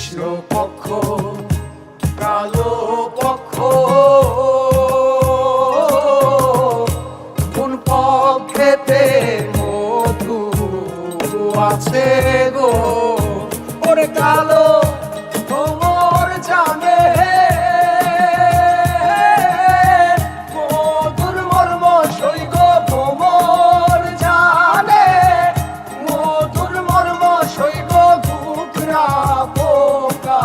কৃষ্ণ পক্ষ কালো পক্ষ কোন পক্ষেতে মধু আছে গো ওরে কালো ভ্রমর জানে মধুর মর্ম সৈগ ভ্রমর জানে মধুর মর্ম সৈগ ঘুঘরা পোকা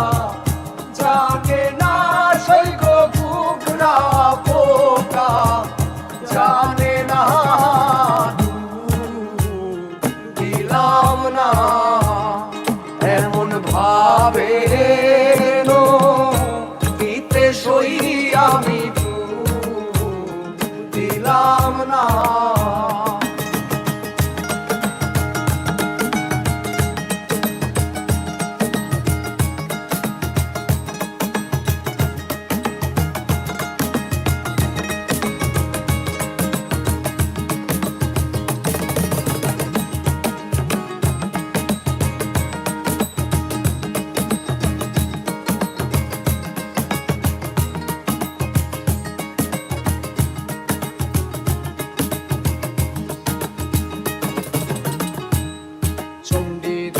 জানে না সৈগ ঘুঘরা পোকা জানে না দিলাম না এমন ভাবে দিতে সই আমি দিলাম না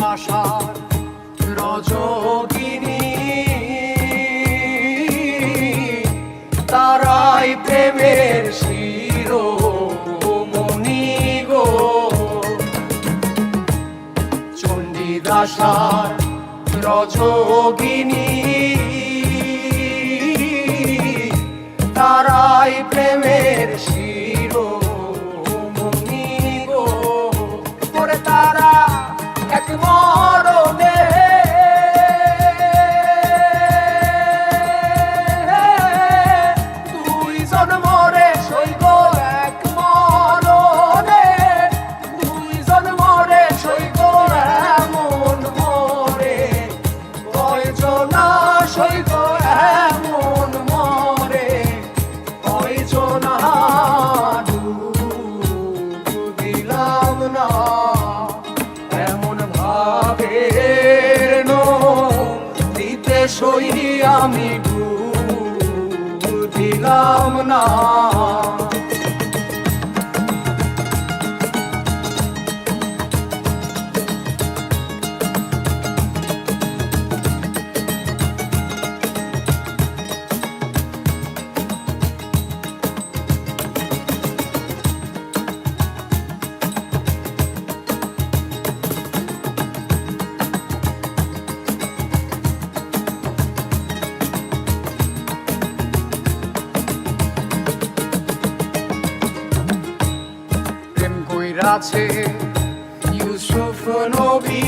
আশার রজকিনী তারাই প্রেমের শিরোমণি গো চণ্ডীদাসার রজকিনী তারাই প্রেমের শিরোমণি গো করে তারা এক মরণে দুইজন মরে সইব এক মরণে দুইজন মরে সইব এমন মরে কয়জনা সইব এমন মরে কয়জনা দিলাম না দিতে সই আমি দিলাম না আছে ইউসুফ নবী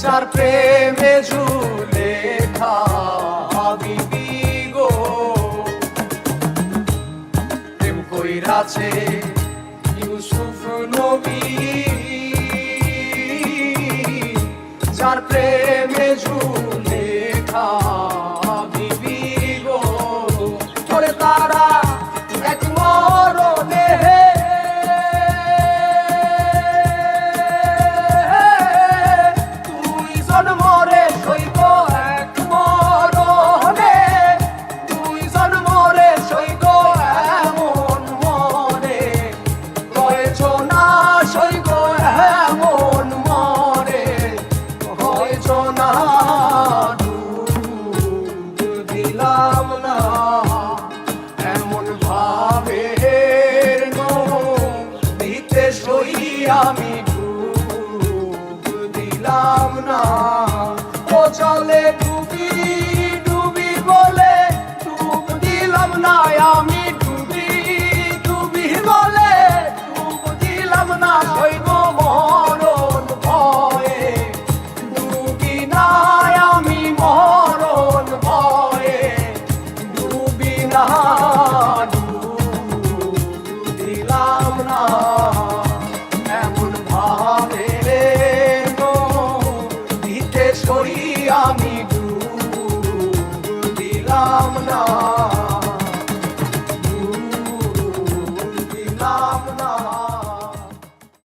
যার প্রেমে জুলেখা বিবি গো প্রেম কইরাছে ইউসুফ নবী যার প্রেমে জুলেখা বিবি গো করে তারা এক মরণে দুইজন মরে সইব এক মরণে দুইজন মরে সইব এমন মরে কয়জনা সইব এমন মরে কয়জনা দিলাম না দিতে সই আমি দিলাম না ও চলে